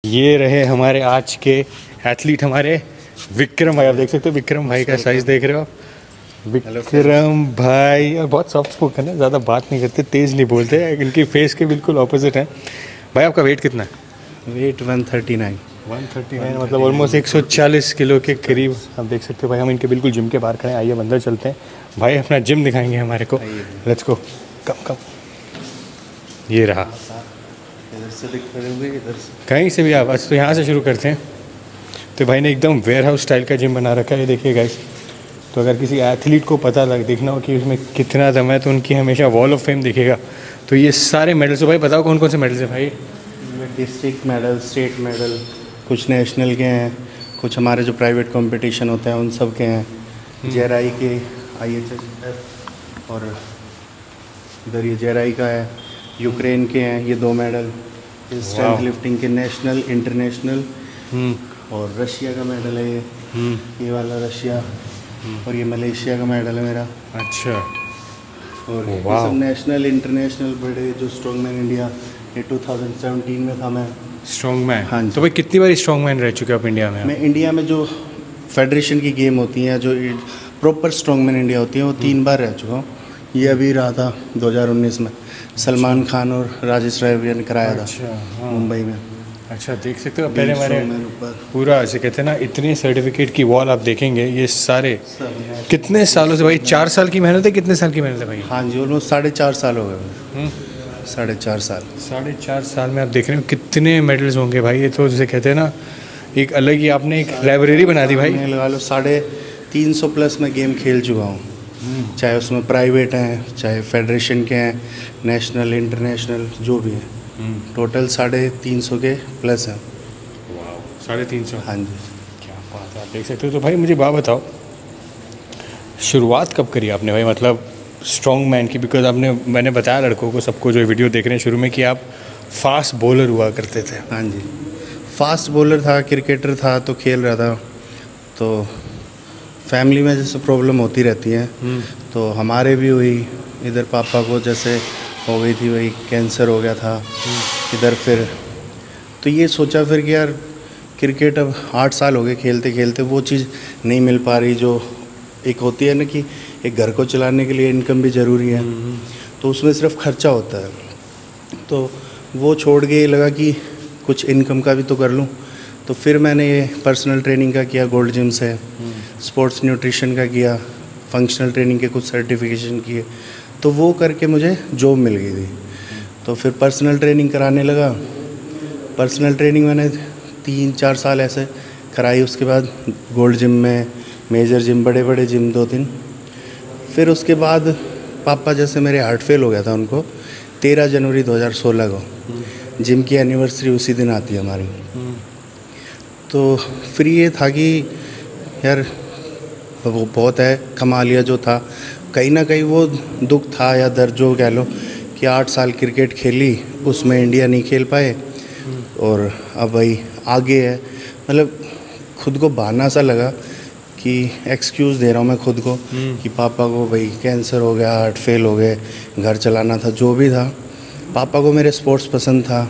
ये रहे हमारे आज के एथलीट, हमारे विक्रम भाई। आप देख सकते हो विक्रम भाई का साइज़ देख रहे हो आप। विक्रम भाई और बहुत सॉफ्ट स्पोकन है, ज़्यादा बात नहीं करते, तेज़ नहीं बोलते, इनकी फेस के बिल्कुल ऑपोजिट है। भाई आपका वेट कितना है? वेट 139 मतलब ऑलमोस्ट 140 किलो के करीब। आप देख सकते हो भाई, हम इनके बिल्कुल जिम के बाहर खड़े हैं। आइए अंदर चलते हैं, भाई अपना जिम दिखाएंगे हमारे को। लेट्स गो, कम ये रहा। इधर से दिख रहे होंगे, इधर से कहीं से भी आप, आज तो यहाँ से शुरू करते हैं। तो भाई ने एकदम वेयर हाउस स्टाइल का जिम बना रखा है, ये देखिए गाइस। तो अगर किसी एथलीट को पता देखना हो कि उसमें कितना दम है, तो उनकी हमेशा वॉल ऑफ फेम दिखेगा। तो ये सारे मेडल्स, तो भाई बताओ कौन कौन से मेडल्स हैं भाई? डिस्ट्रिक्ट मेडल, स्टेट मेडल, कुछ नेशनल के हैं, कुछ हमारे जो प्राइवेट कंपटीशन होते हैं उन सब के हैं। जेआरआई के IHF और इधर ये जेआरआई का है। यूक्रेन के हैं ये 2 मेडल, स्ट्रेंथ लिफ्टिंग के नेशनल इंटरनेशनल। और रशिया का मेडल है ये वाला रशिया। और ये मलेशिया का मेडल है मेरा। अच्छा। और ये सब नेशनल इंटरनेशनल बड़े जो स्ट्रॉन्गमैन इंडिया, ये 2017 में था मैं स्ट्रॉन्गमैन। हाँ जी। तो भाई कितनी बार स्ट्रॉन्गमैन रह चुके हो आप इंडिया में? मैं इंडिया में जो फेडरेशन की गेम होती हैं, जो प्रॉपर स्ट्रॉन्गमैन इंडिया होती है, वो 3 बार रह चुका हूँ। ये अभी रहा था 2019 में, सलमान खान और राजेश राय ने कराया था। अच्छा, मुंबई में। अच्छा, देख सकते हो पहले हमारे पूरा ऐसे कहते हैं ना, इतने सर्टिफिकेट की वॉल आप देखेंगे। ये सारे कितने सालों से भाई? 4 साल की मेहनत है? कितने साल की मेहनत है भाई? हाँ जी, ऑलमोस्ट 4.5 साल हो गए। 4.5 साल। 4.5 साल में आप देख रहे हो कितने मेडल्स होंगे भाई। ये तो जैसे कहते हैं ना, एक अलग ही आपने एक लाइब्रेरी बना दी भाई। लगा लो 350 प्लस में गेम खेल चुका हूँ। चाहे उसमें प्राइवेट हैं, चाहे फेडरेशन के हैं, नेशनल इंटरनेशनल जो भी है। टोटल 350 के प्लस हैं। 350? हाँ जी। क्या बात है, आप देख सकते हो। तो भाई मुझे बात बताओ, शुरुआत कब करी आपने भाई, मतलब स्ट्रॉन्ग मैन की? बिकॉज मैंने बताया लड़कों को, सबको जो वीडियो देख रहे हैं शुरू में, कि आप फास्ट बॉलर हुआ करते थे। हाँ जी, फास्ट बॉलर था, क्रिकेटर था, तो खेल रहा था। तो फैमिली में जैसे प्रॉब्लम होती रहती है, तो हमारे भी हुई। इधर पापा को जैसे हो गई थी, वही कैंसर हो गया था। इधर फिर तो ये सोचा फिर कि यार क्रिकेट अब 8 साल हो गए खेलते खेलते, वो चीज़ नहीं मिल पा रही जो एक होती है ना, कि एक घर को चलाने के लिए इनकम भी ज़रूरी है। तो उसमें सिर्फ खर्चा होता है, तो वो छोड़ के लगा कि कुछ इनकम का भी तो कर लूँ। तो फिर मैंने ये पर्सनल ट्रेनिंग का किया गोल्ड जिम से, स्पोर्ट्स न्यूट्रिशन का किया, फंक्शनल ट्रेनिंग के कुछ सर्टिफिकेशन किए। तो वो करके मुझे जॉब मिल गई थी। तो फिर पर्सनल ट्रेनिंग कराने लगा। पर्सनल ट्रेनिंग मैंने 3-4 साल ऐसे कराई। उसके बाद गोल्ड जिम में, मेजर जिम, बड़े बड़े जिम 2-3। फिर उसके बाद पापा जैसे मेरे हार्ट फेल हो गया था उनको 13 जनवरी 2016 को। जिम की एनिवर्सरी उसी दिन आती है हमारी। तो फिर ये था कि यार वो बहुत है, कमा लिया जो था। कहीं ना कहीं वो दुख था या दर्द जो कह लो, कि 8 साल क्रिकेट खेली, उसमें इंडिया नहीं खेल पाए, और अब भाई आगे है। मतलब खुद को बहाना सा लगा कि एक्सक्यूज़ दे रहा हूँ मैं खुद को, कि पापा को भाई कैंसर हो गया, हार्ट फेल हो गए, घर चलाना था, जो भी था। पापा को मेरे स्पोर्ट्स पसंद था,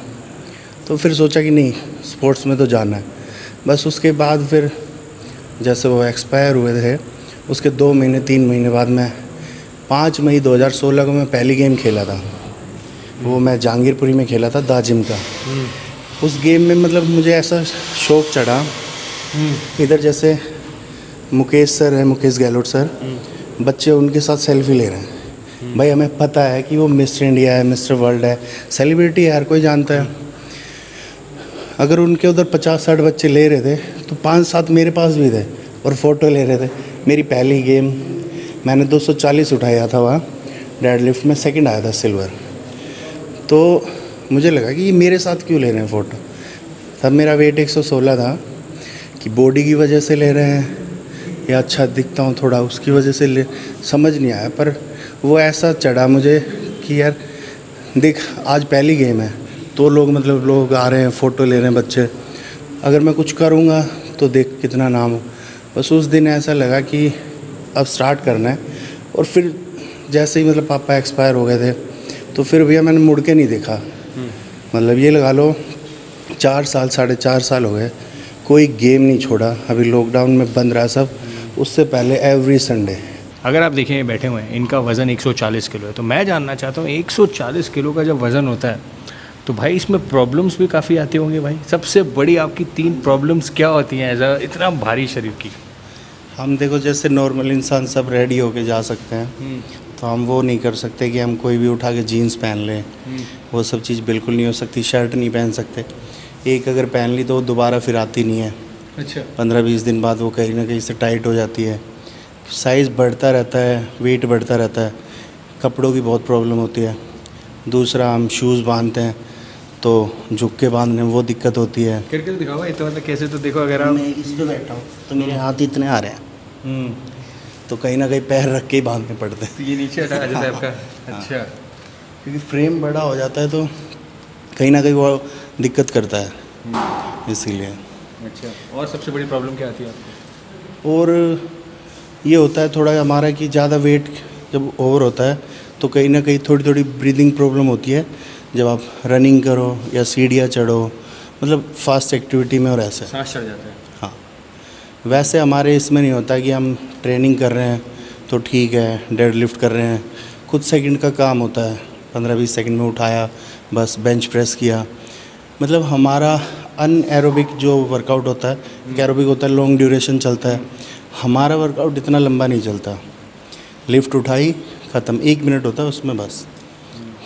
तो फिर सोचा कि नहीं, स्पोर्ट्स में तो जाना है। बस उसके बाद फिर जैसे वो एक्सपायर हुए थे, उसके 2 महीने 3 महीने बाद मैं 5 मई 2016 को मैं पहली गेम खेला था। वो मैं जहांगीरपुरी में खेला था, दा जिम का। उस गेम में मतलब मुझे ऐसा शौक चढ़ा। इधर जैसे मुकेश सर है, मुकेश गहलोत सर, बच्चे उनके साथ सेल्फी ले रहे हैं। भाई हमें पता है कि वो मिस्टर इंडिया है, मिस्टर वर्ल्ड है, सेलिब्रिटी है, हर कोई जानता है। अगर उनके उधर 50-60 बच्चे ले रहे थे, तो 5-7 मेरे पास भी थे और फ़ोटो ले रहे थे। मेरी पहली गेम मैंने 240 उठाया था वहाँ डेड लिफ्ट में, सेकंड आया था सिल्वर। तो मुझे लगा कि ये मेरे साथ क्यों ले रहे हैं फ़ोटो। तब मेरा वेट 116 था, कि बॉडी की वजह से ले रहे हैं या अच्छा दिखता हूँ थोड़ा, उसकी वजह से ले, समझ नहीं आया। पर वो ऐसा चढ़ा मुझे कि यार देख, आज पहली गेम है, तो लोग आ रहे हैं, फ़ोटो ले रहे हैं बच्चे, अगर मैं कुछ करूँगा तो देख कितना नाम हो। बस उस दिन ऐसा लगा कि अब स्टार्ट करना है। और फिर जैसे ही पापा एक्सपायर हो गए थे, तो फिर भैया मैंने मुड़ के नहीं देखा। मतलब ये लगा लो 4 साल 4.5 साल हो गए, कोई गेम नहीं छोड़ा। अभी लॉकडाउन में बंद रहा सब, उससे पहले एवरी संडे। अगर आप देखें ये बैठे हुए हैं, इनका वज़न 140 किलो है। तो मैं जानना चाहता हूँ 140 किलो का जब वज़न होता है तो भाई इसमें प्रॉब्लम्स भी काफ़ी आती होंगी भाई। सबसे बड़ी आपकी 3 प्रॉब्लम्स क्या होती हैं एज इतना भारी शरीर की? हम देखो जैसे नॉर्मल इंसान सब रेडी होके जा सकते हैं, तो हम वो नहीं कर सकते कि हम कोई भी उठा के जीन्स पहन लें। वो सब चीज़ बिल्कुल नहीं हो सकती। शर्ट नहीं पहन सकते, एक अगर पहन ली तो वो दोबारा फिर आती नहीं है। अच्छा। 15-20 दिन बाद वो कहीं ना कहीं से टाइट हो जाती है। साइज़ बढ़ता रहता है, वेट बढ़ता रहता है, कपड़ों की बहुत प्रॉब्लम होती है। दूसरा हम शूज़ बांधते हैं तो झुक के बांधने में वो दिक्कत होती है। करके दिखाओ इतना, मतलब कैसे? तो देखो अगर आप, मैं इस पे बैठा हूँ तो मेरे हाथ इतने आ रहे हैं, तो कहीं ना कहीं पैर रख के ही बांधने पड़ते हैं। तो ये नीचे हटा जाता है आपका? अच्छा। क्योंकि फ्रेम बड़ा हो जाता है तो कहीं ना कहीं वो दिक्कत करता है, इसीलिए। अच्छा। और सबसे बड़ी प्रॉब्लम क्या आती है आपको? और ये होता है थोड़ा हमारा कि ज़्यादा वेट जब ओवर होता है तो कहीं ना कहीं थोड़ी थोड़ी ब्रीदिंग प्रॉब्लम होती है जब आप रनिंग करो या सीढ़ियाँ चढ़ो, मतलब फास्ट एक्टिविटी में। और ऐसे सांस चढ़ जाता है। हाँ, वैसे हमारे इसमें नहीं होता कि हम ट्रेनिंग कर रहे हैं तो ठीक है, डेड लिफ्ट कर रहे हैं, कुछ सेकंड का काम होता है, 15-20 सेकंड में उठाया, बस बेंच प्रेस किया। मतलब हमारा अनएरोबिक जो वर्कआउट होता है, एरोबिक होता है, लॉन्ग ड्यूरेशन चलता है। हमारा वर्कआउट इतना लंबा नहीं चलता। लिफ्ट उठाई, ख़त्म, 1 मिनट होता है उसमें बस।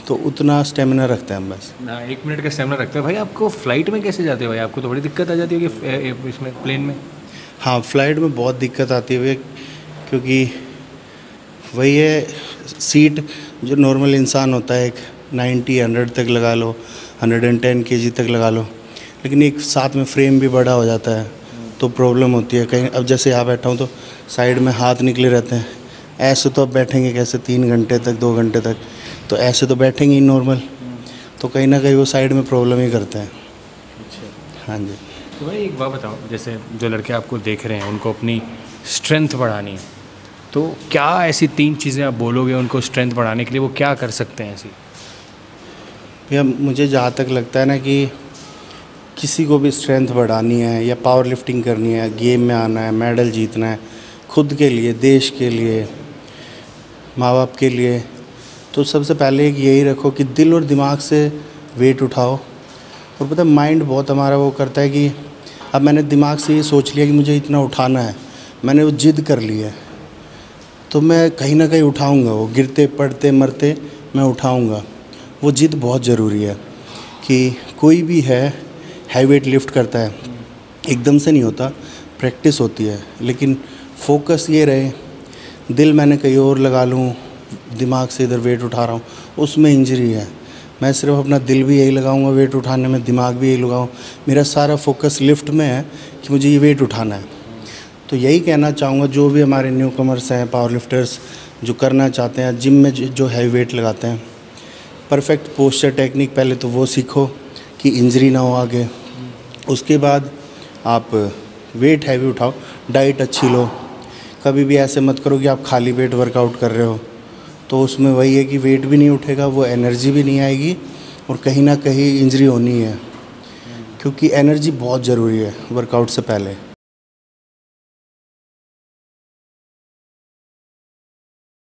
तो उतना स्टेमिना रखते हैं हम बस। ना 1 मिनट का स्टेमिना रखते हैं भाई। आपको फ्लाइट में कैसे जाते हो भाई? आपको तो बड़ी दिक्कत आ जाती होगी इसमें, प्लेन में? हाँ, फ्लाइट में बहुत दिक्कत आती है क्योंकि वही है, सीट जो नॉर्मल इंसान होता है एक 90-100 तक लगा लो, 110 kg तक लगा लो, लेकिन एक साथ में फ्रेम भी बड़ा हो जाता है तो प्रॉब्लम होती है। कहीं अब जैसे यहाँ बैठा हूँ तो साइड में हाथ निकले रहते हैं, ऐसे तो अब बैठेंगे कैसे 3 घंटे तक, 2 घंटे तक, तो ऐसे तो बैठेंगे ही नॉर्मल, तो कहीं ना कहीं वो साइड में प्रॉब्लम ही करते हैं। अच्छा। हाँ जी। तो भाई एक बात बताओ, जैसे जो लड़के आपको देख रहे हैं उनको अपनी स्ट्रेंथ बढ़ानी है, तो क्या ऐसी 3 चीज़ें आप बोलोगे उनको स्ट्रेंथ बढ़ाने के लिए? वो क्या कर सकते हैं ऐसी? भैया मुझे जहाँ तक लगता है ना कि किसी को भी स्ट्रेंथ बढ़ानी है या पावर लिफ्टिंग करनी है, गेम में आना है, मेडल जीतना है, खुद के लिए, देश के लिए, माँ बाप के लिए, तो सबसे पहले एक यही रखो कि दिल और दिमाग से वेट उठाओ। और पता है माइंड बहुत हमारा वो करता है कि अब मैंने दिमाग से ये सोच लिया कि मुझे इतना उठाना है, मैंने वो जिद कर ली है, तो मैं कहीं ना कहीं उठाऊंगा। वो गिरते पड़ते मरते मैं उठाऊंगा। वो जिद बहुत ज़रूरी है कि कोई भी है हैवी वेट लिफ्ट करता है, एकदम से नहीं होता, प्रैक्टिस होती है, लेकिन फोकस ये रहे, दिल मैंने कहीं और लगा लूँ, दिमाग से इधर वेट उठा रहा हूँ, उसमें इंजरी है। मैं सिर्फ अपना दिल भी यही लगाऊंगा वेट उठाने में, दिमाग भी यही लगाऊँ, मेरा सारा फोकस लिफ्ट में है कि मुझे ये वेट उठाना है। तो यही कहना चाहूँगा जो भी हमारे न्यू कमर्स हैं, पावर लिफ्टर्स जो करना चाहते हैं, जिम में जो हैवी वेट लगाते हैं, परफेक्ट पोस्चर टेक्निक पहले तो वो सीखो कि इंजरी ना हो आगे। उसके बाद आप वेट हैवी उठाओ, डाइट अच्छी लो। कभी भी ऐसे मत करो कि आप खाली वेट वर्कआउट कर रहे हो, तो उसमें वही है कि वेट भी नहीं उठेगा, वो एनर्जी भी नहीं आएगी और कहीं ना कहीं इंजरी होनी है, क्योंकि एनर्जी बहुत ज़रूरी है वर्कआउट से पहले।